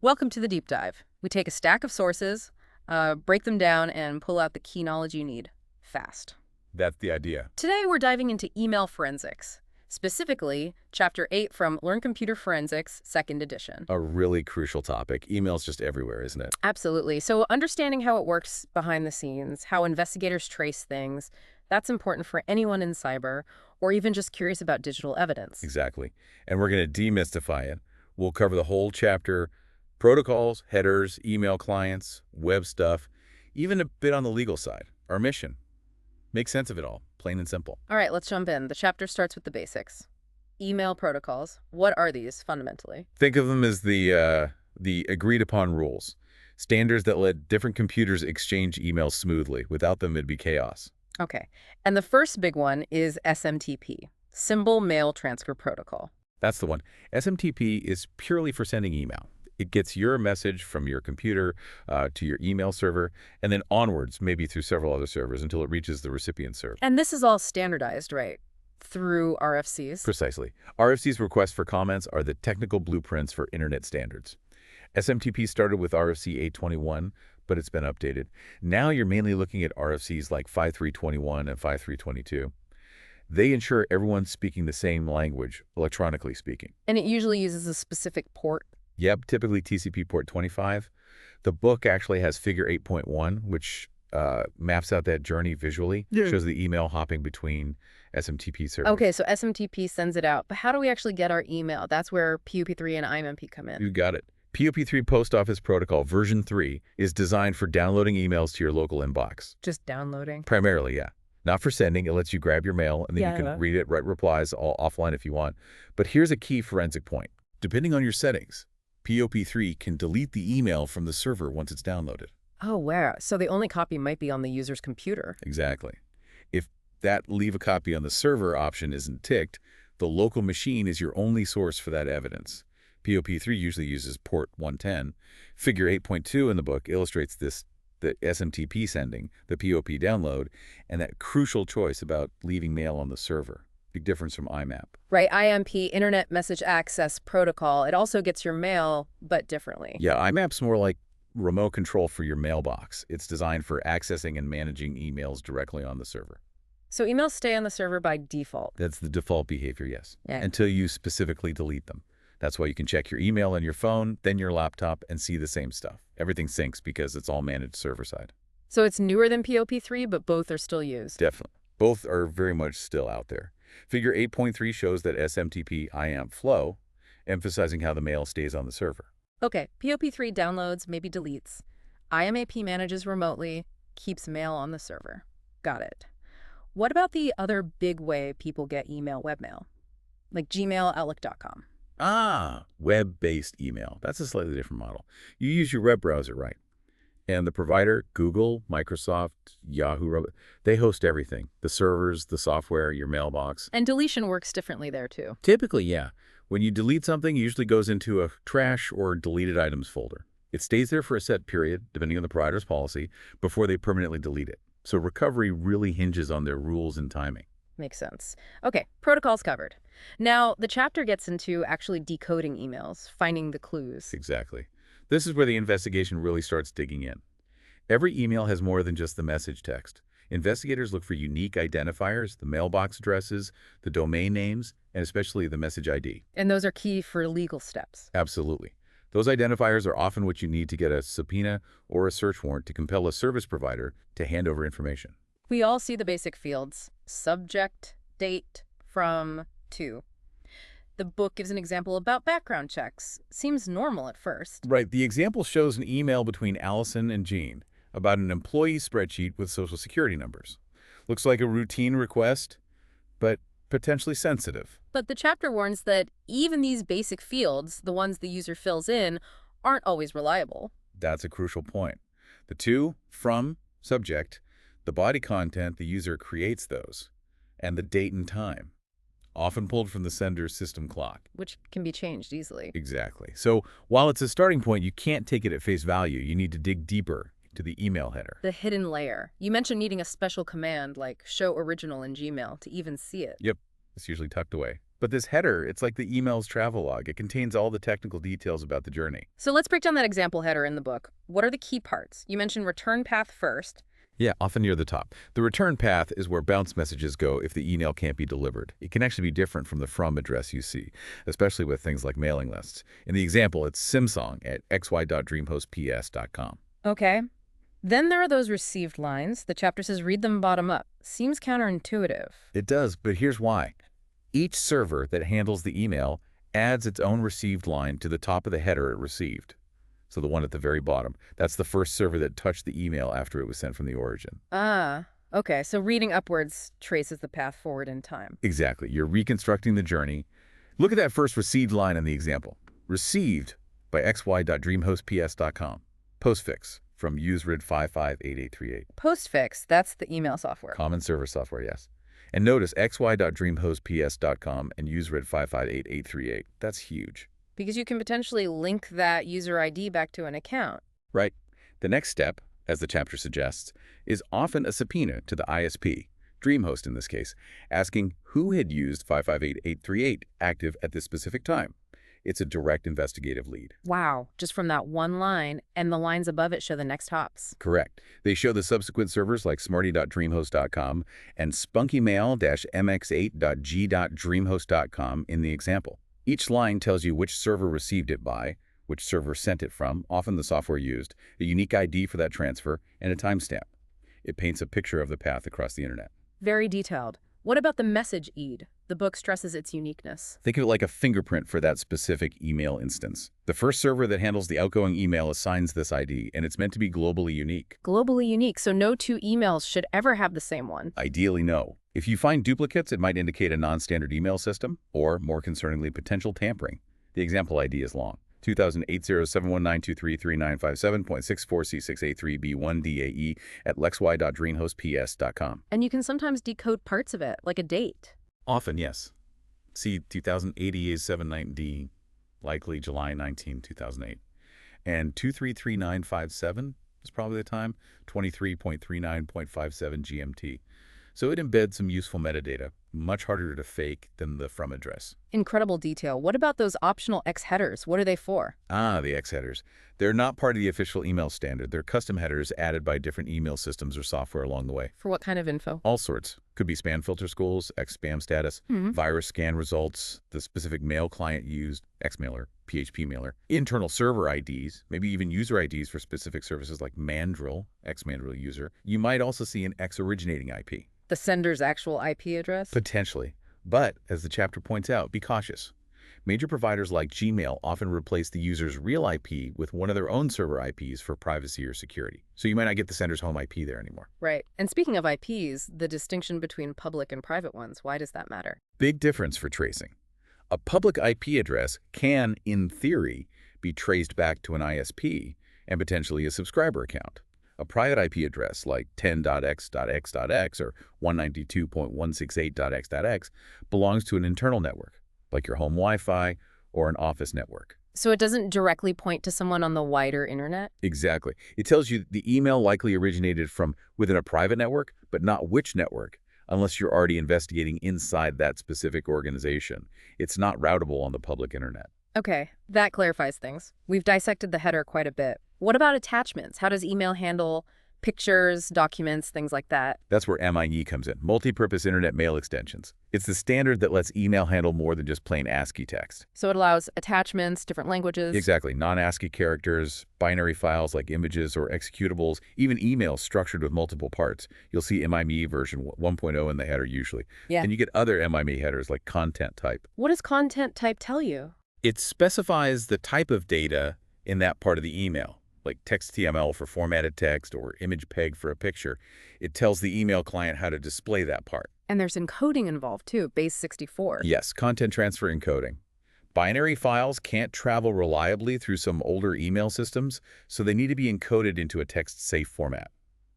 Welcome to the deep dive. We take a stack of sources, break them down, and pull out the key knowledge you need fast. That's the idea. Today, we're diving into email forensics, specifically Chapter 8 from Learn Computer Forensics, 2nd edition. A really crucial topic. Email's just everywhere, isn't it? Absolutely. So understanding how it works behind the scenes, how investigators trace things, that's important for anyone in cyber, or even just curious about digital evidence. Exactly. And we're going to demystify it. We'll cover the whole chapter: protocols, headers, email clients, web stuff, even a bit on the legal side. Our mission: make sense of it all, plain and simple. All right, let's jump in. The chapter starts with the basics. Email protocols. What are these, fundamentally? Think of them as the agreed-upon rules, standards that let different computers exchange emails smoothly. Without them, it'd be chaos. Okay. And the first big one is SMTP, Symbol Mail Transfer Protocol. That's the one. SMTP is purely for sending email. It gets your message from your computer to your email server, and then onwards, maybe through several other servers, until it reaches the recipient server. And this is all standardized, right? Through RFCs? Precisely. RFC's requests for comments are the technical blueprints for Internet standards. SMTP started with RFC 821, but it's been updated. Now you're mainly looking at RFCs like 5321 and 5322. They ensure everyone's speaking the same language, electronically speaking. And it usually uses a specific port. Yep, typically TCP port 25. The book actually has figure 8.1, which maps out that journey visually, shows the email hopping between SMTP servers. Okay, so SMTP sends it out. But how do we actually get our email? That's where POP3 and IMMP come in. You got it. POP3 Post Office Protocol version 3 is designed for downloading emails to your local inbox. Just downloading? Primarily, yeah. Not for sending. It lets you grab your mail, and then you can read it, write replies, all offline if you want. But here's a key forensic point. Depending on your settings, POP3 can delete the email from the server once it's downloaded. Oh, wow. So the only copy might be on the user's computer. Exactly. If that leave a copy on the server option isn't ticked, the local machine is your only source for that evidence. POP3 usually uses port 110. Figure 8.2 in the book illustrates this: the SMTP sending, the POP download, and that crucial choice about leaving mail on the server. Big difference from IMAP. Right, IMP, Internet Message Access Protocol. It also gets your mail, but differently. Yeah, IMAP's more like remote control for your mailbox. It's designed for accessing and managing emails directly on the server. So emails stay on the server by default. That's the default behavior, yes, Yeah. until you specifically delete them. That's why you can check your email on your phone, then your laptop, and see the same stuff. Everything syncs because it's all managed server-side. So it's newer than POP3, but both are still used. Definitely. Both are very much still out there. Figure 8.3 shows that SMTP IAMP flow, emphasizing how the mail stays on the server. Okay, POP3 downloads, maybe deletes. IMAP manages remotely, keeps mail on the server. Got it. What about the other big way people get email, webmail? Like Gmail, Outlook.com. Web-based email. That's a slightly different model. You use your web browser, right? And the provider, Google, Microsoft, Yahoo, they host everything. The servers, the software, your mailbox. And deletion works differently there, too. Typically, yeah. When you delete something, it usually goes into a trash or deleted items folder. It stays there for a set period, depending on the provider's policy, before they permanently delete it. So recovery really hinges on their rules and timing. Makes sense. Okay, protocols covered. Now, the chapter gets into actually decoding emails, finding the clues. Exactly. This is where the investigation really starts digging in. Every email has more than just the message text. Investigators look for unique identifiers, the mailbox addresses, the domain names, and especially the message ID. And those are key for legal steps. Absolutely. Those identifiers are often what you need to get a subpoena or a search warrant to compel a service provider to hand over information. We all see the basic fields: subject, date, from, to. The book gives an example about background checks. Seems normal at first. Right. The example shows an email between Allison and Jean about an employee spreadsheet with social security numbers. Looks like a routine request, but potentially sensitive. But the chapter warns that even these basic fields, the ones the user fills in, aren't always reliable. That's a crucial point. The to, from, subject, the body content, the user creates those, and the date and time, often pulled from the sender's system clock. Which can be changed easily. Exactly. So while it's a starting point, you can't take it at face value. You need to dig deeper to the email header. The hidden layer. You mentioned needing a special command like show original in Gmail to even see it. Yep. It's usually tucked away. But this header, it's like the email's travelogue. It contains all the technical details about the journey. So let's break down that example header in the book. What are the key parts? You mentioned return path first. Yeah, often near the top. The return path is where bounce messages go if the email can't be delivered. It can actually be different from the from address you see, especially with things like mailing lists. In the example, it's simsong at xy.dreamhostps.com. Okay. Then there are those received lines. The chapter says read them bottom up. Seems counterintuitive. It does, but here's why. Each server that handles the email adds its own received line to the top of the header it received. So the one at the very bottom, that's the first server that touched the email after it was sent from the origin. Ah, okay. So reading upwards traces the path forward in time. Exactly. You're reconstructing the journey. Look at that first received line in the example. Received by xy.dreamhostps.com. Postfix from userid 558838. Postfix, that's the email software. Common server software, yes. And notice xy.dreamhostps.com and userid 558838. That's huge. Because you can potentially link that user ID back to an account. Right. The next step, as the chapter suggests, is often a subpoena to the ISP, DreamHost in this case, asking who had used 558838 active at this specific time. It's a direct investigative lead. Wow, just from that one line, and the lines above it show the next hops. Correct. They show the subsequent servers like smarty.dreamhost.com and spunkymail-mx8.g.dreamhost.com in the example. Each line tells you which server received it by, which server sent it from, often the software used, a unique ID for that transfer, and a timestamp. It paints a picture of the path across the internet. Very detailed. What about the message ID? The book stresses its uniqueness. Think of it like a fingerprint for that specific email instance. The first server that handles the outgoing email assigns this ID, and it's meant to be globally unique. Globally unique, so no two emails should ever have the same one. Ideally, no. If you find duplicates, it might indicate a non-standard email system, or, more concerningly, potential tampering. The example ID is long. 2008-0719233957.64C6A3B1DAE at lexy.dreamhostps.com. And you can sometimes decode parts of it, like a date. Often, yes. See 2008-790, likely July 19, 2008. And 233957 is probably the time, 23.39.57 GMT. So it embeds some useful metadata, much harder to fake than the from address. Incredible detail. What about those optional X headers? What are they for? Ah, the X headers. They're not part of the official email standard. They're custom headers added by different email systems or software along the way. For what kind of info? All sorts. Could be spam filter schools, X-spam status, virus scan results, the specific mail client used, Xmailer, PHP mailer, internal server IDs, maybe even user IDs for specific services like Mandrill, X-Mandrill user. You might also see an X-originating IP. The sender's actual IP address? Potentially. But, as the chapter points out, be cautious. Major providers like Gmail often replace the user's real IP with one of their own server IPs for privacy or security. So you might not get the sender's home IP there anymore. Right. And speaking of IPs, the distinction between public and private ones, why does that matter? Big difference for tracing. A public IP address can, in theory, be traced back to an ISP and potentially a subscriber account. A private IP address like 10.x.x.x or 192.168.x.x belongs to an internal network, like your home Wi-Fi or an office network. So it doesn't directly point to someone on the wider internet? Exactly. It tells you the email likely originated from within a private network, but not which network, unless you're already investigating inside that specific organization. It's not routable on the public internet. Okay, that clarifies things. We've dissected the header quite a bit. What about attachments? How does email handle pictures, documents, things like that? That's where MIME comes in, multi-purpose internet mail extensions. It's the standard that lets email handle more than just plain ASCII text. So it allows attachments, different languages? Exactly. Non-ASCII characters, binary files like images or executables, even emails structured with multiple parts. You'll see MIME version 1.0 in the header usually. Yeah. And you get other MIME headers like content type. What does content type tell you? It specifies the type of data in that part of the email, like text.html for formatted text or image peg for a picture. It tells the email client how to display that part. And there's encoding involved too, base 64. Yes, content transfer encoding. Binary files can't travel reliably through some older email systems, so they need to be encoded into a text-safe format.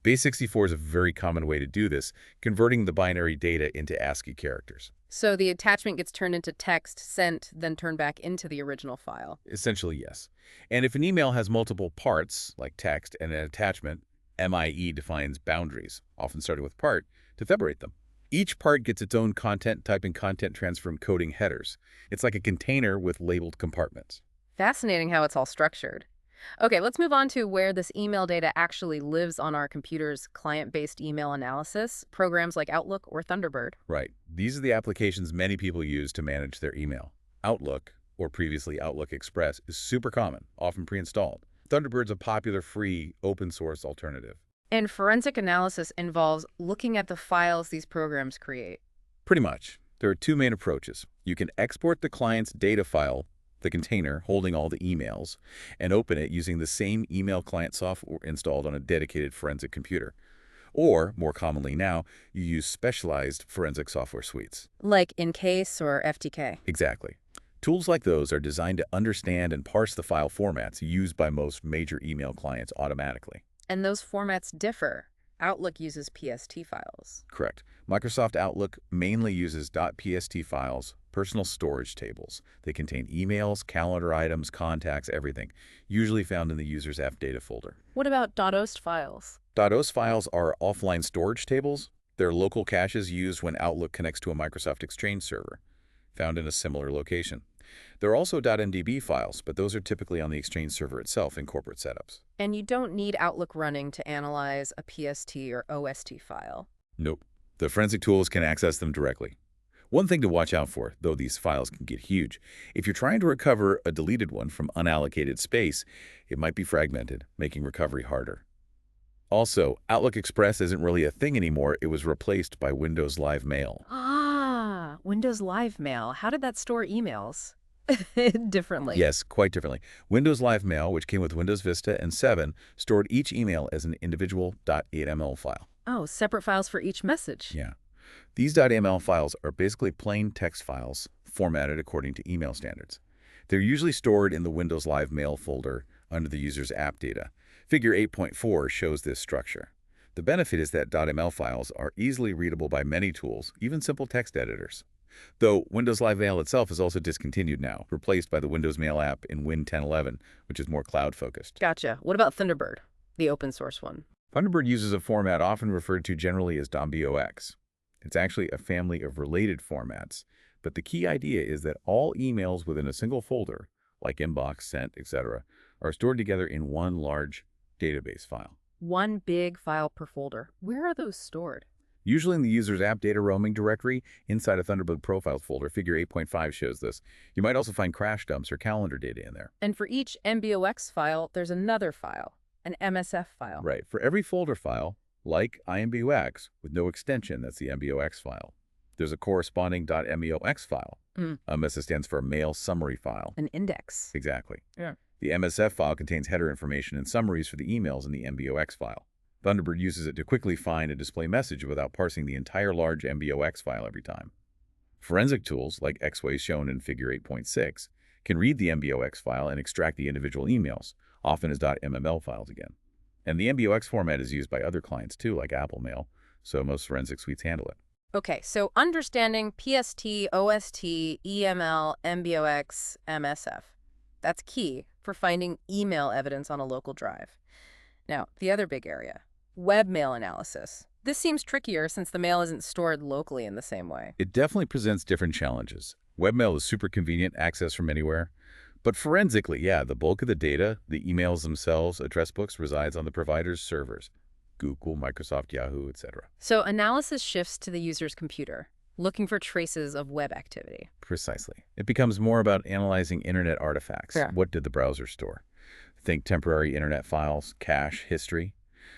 Base 64 is a very common way to do this, converting the binary data into ASCII characters. So the attachment gets turned into text, sent, then turned back into the original file. Essentially, yes. And if an email has multiple parts, like text and an attachment, MIE defines boundaries, often starting with part, to separate them. Each part gets its own content type and content transfer encoding headers. It's like a container with labeled compartments. Fascinating how it's all structured. Okay, let's move on to where this email data actually lives on our computer's client-based email analysis, programs like Outlook or Thunderbird. Right. These are the applications many people use to manage their email. Outlook, or previously Outlook Express, is super common, often pre-installed. Thunderbird's a popular free open-source alternative. And forensic analysis involves looking at the files these programs create. Pretty much. There are two main approaches. You can export the client's data file, the container holding all the emails, and open it using the same email client software installed on a dedicated forensic computer. Or, more commonly now, you use specialized forensic software suites. Like Encase or FTK. Exactly. Tools like those are designed to understand and parse the file formats used by most major email clients automatically. And those formats differ. Outlook uses PST files. Correct. Microsoft Outlook mainly uses .pst files, personal storage tables. They contain emails, calendar items, contacts, everything, usually found in the user's F data folder. What about .ost files? .ost files are offline storage tables. They're local caches used when Outlook connects to a Microsoft Exchange server, found in a similar location. There are also .mdb files, but those are typically on the Exchange server itself in corporate setups. And you don't need Outlook running to analyze a PST or OST file. Nope. The forensic tools can access them directly. One thing to watch out for, though these files can get huge, if you're trying to recover a deleted one from unallocated space, it might be fragmented, making recovery harder. Also, Outlook Express isn't really a thing anymore. It was replaced by Windows Live Mail. Ah, Windows Live Mail. How did that store emails? Differently. Yes, quite differently. Windows Live Mail, which came with Windows Vista and 7, stored each email as an individual .8ml file. Oh, separate files for each message. Yeah. These .ml files are basically plain text files formatted according to email standards. They're usually stored in the Windows Live Mail folder under the user's app data. Figure 8.4 shows this structure. The benefit is that .ml files are easily readable by many tools, even simple text editors. Though Windows Live Mail itself is also discontinued now, replaced by the Windows Mail app in Win 10.11, which is more cloud-focused. Gotcha. What about Thunderbird, the open source one? Thunderbird uses a format often referred to generally as MBOX. It's actually a family of related formats, but the key idea is that all emails within a single folder, like inbox, sent, etc., are stored together in one large database file. One big file per folder. Where are those stored? Usually in the user's app data roaming directory inside a Thunderbird Profiles folder. Figure 8.5 shows this. You might also find crash dumps or calendar data in there. And for each MBOX file, there's another file, an MSF file. Right. For every folder file, like IMBOX, with no extension, that's the MBOX file, there's a corresponding .MEOX file. MSF stands for Mail Summary File. An index. Exactly. Yeah. The MSF file contains header information and summaries for the emails in the MBOX file. Thunderbird uses it to quickly find and display message without parsing the entire large MBOX file every time. Forensic tools, like X-Way shown in Figure 8.6, can read the MBOX file and extract the individual emails, often as .mml files again. And the MBOX format is used by other clients too, like Apple Mail, so most forensic suites handle it. Okay, so understanding PST, OST, EML, MBOX, MSF. That's key for finding email evidence on a local drive. Now, the other big area, webmail analysis. This seems trickier since the mail isn't stored locally in the same way. It definitely presents different challenges. Webmail is super convenient, access from anywhere. But forensically, yeah, the bulk of the data, the emails themselves, address books, resides on the provider's servers. Google, Microsoft, Yahoo, etc. So analysis shifts to the user's computer, looking for traces of web activity. Precisely. It becomes more about analyzing internet artifacts. Yeah. What did the browser store? Think temporary internet files, cache, history.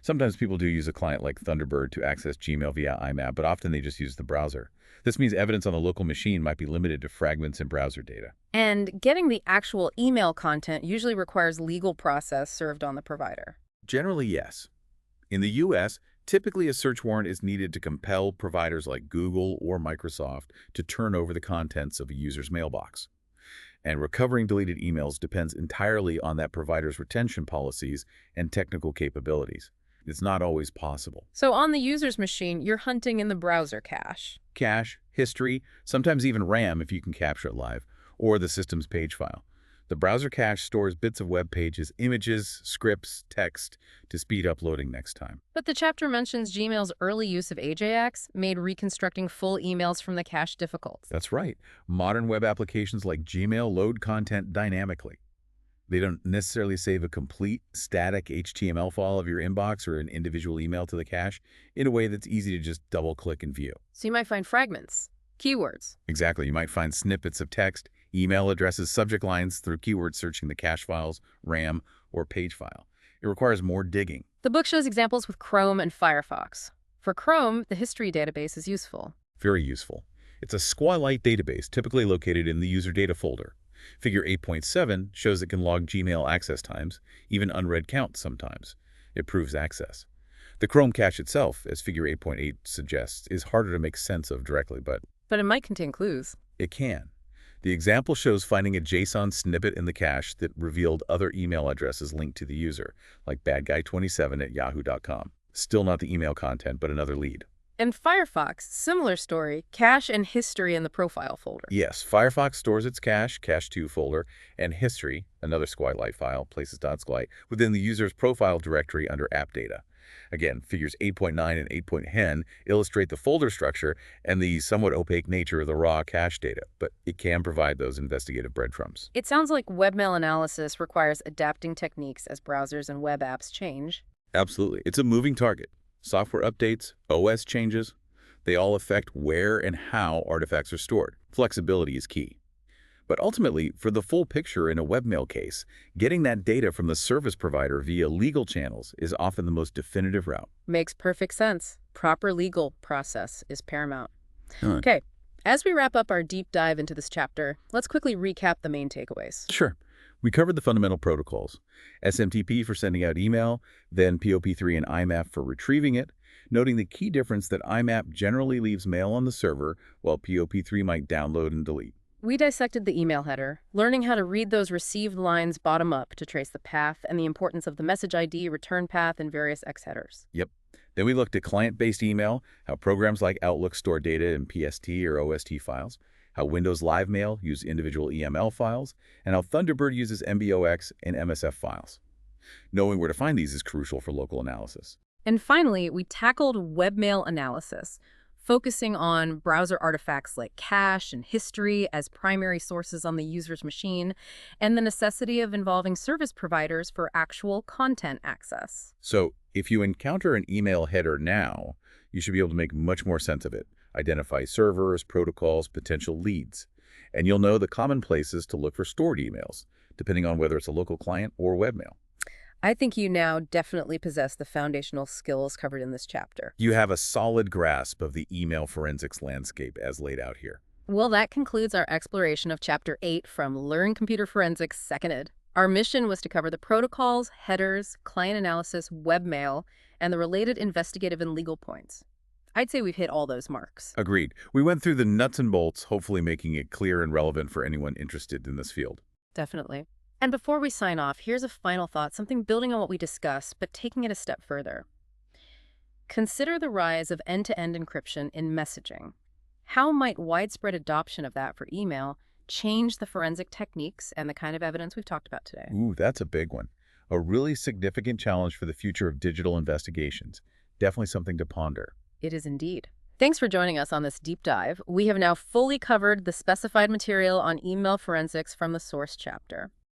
Sometimes people do use a client like Thunderbird to access Gmail via IMAP, but often they just use the browser. This means evidence on the local machine might be limited to fragments in browser data. And getting the actual email content usually requires legal process served on the provider. Generally, yes. In the U.S., typically a search warrant is needed to compel providers like Google or Microsoft to turn over the contents of a user's mailbox. And recovering deleted emails depends entirely on that provider's retention policies and technical capabilities. It's not always possible. So on the user's machine, you're hunting in the browser cache. Cache, history, sometimes even RAM if you can capture it live, or the system's page file. The browser cache stores bits of web pages, images, scripts, text to speed uploading next time. But the chapter mentions Gmail's early use of AJAX made reconstructing full emails from the cache difficult. That's right. Modern web applications like Gmail load content dynamically. They don't necessarily save a complete static HTML file of your inbox or an individual email to the cache in a way that's easy to just double-click and view. So you might find fragments, keywords. Exactly. You might find snippets of text, email addresses, subject lines through keyword searching the cache files, RAM, or page file. It requires more digging. The book shows examples with Chrome and Firefox. For Chrome, the history database is useful. Very useful. It's a SQLite database typically located in the user data folder. Figure 8.7 shows it can log Gmail access times, even unread counts sometimes. It proves access. The Chrome cache itself, as Figure 8.8 suggests, is harder to make sense of directly, but it might contain clues. It can. The example shows finding a JSON snippet in the cache that revealed other email addresses linked to the user, like badguy27@yahoo.com. Still not the email content, but another lead. In Firefox, similar story, cache and history in the profile folder. Yes, Firefox stores its cache2 folder, and history, another SQLite file, places.sqlite, within the user's profile directory under app data. Again, figures 8.9 and 8.10 illustrate the folder structure and the somewhat opaque nature of the raw cache data, but it can provide those investigative breadcrumbs. It sounds like webmail analysis requires adapting techniques as browsers and web apps change. Absolutely. It's a moving target. Software updates, OS changes, they all affect where and how artifacts are stored. Flexibility is key. But ultimately, for the full picture in a webmail case, getting that data from the service provider via legal channels is often the most definitive route. Makes perfect sense. Proper legal process is paramount. Okay, as we wrap up our deep dive into this chapter, let's quickly recap the main takeaways. Sure. We covered the fundamental protocols. SMTP for sending out email, then POP3 and IMAP for retrieving it, noting the key difference that IMAP generally leaves mail on the server, while POP3 might download and delete. We dissected the email header, learning how to read those received lines bottom up to trace the path and the importance of the message ID, return path, and various X headers. Yep. Then we looked at client-based email, how programs like Outlook store data in PST or OST files, how Windows Live Mail use individual EML files, and how Thunderbird uses MBOX and MSF files. Knowing where to find these is crucial for local analysis. And finally, we tackled webmail analysis, focusing on browser artifacts like cache and history as primary sources on the user's machine, and the necessity of involving service providers for actual content access. So, if you encounter an email header now, you should be able to make much more sense of it. Identify servers, protocols, potential leads. And you'll know the common places to look for stored emails, depending on whether it's a local client or webmail. I think you now definitely possess the foundational skills covered in this chapter. You have a solid grasp of the email forensics landscape as laid out here. Well, that concludes our exploration of Chapter 8 from Learn Computer Forensics Second Ed. Our mission was to cover the protocols, headers, client analysis, webmail, and the related investigative and legal points. I'd say we've hit all those marks. Agreed. We went through the nuts and bolts, hopefully making it clear and relevant for anyone interested in this field. Definitely. And before we sign off, here's a final thought, something building on what we discussed, but taking it a step further. Consider the rise of end-to-end encryption in messaging. How might widespread adoption of that for email change the forensic techniques and the kind of evidence we've talked about today? Ooh, that's a big one. A really significant challenge for the future of digital investigations. Definitely something to ponder. It is indeed. Thanks for joining us on this deep dive. We have now fully covered the specified material on email forensics from the source chapter.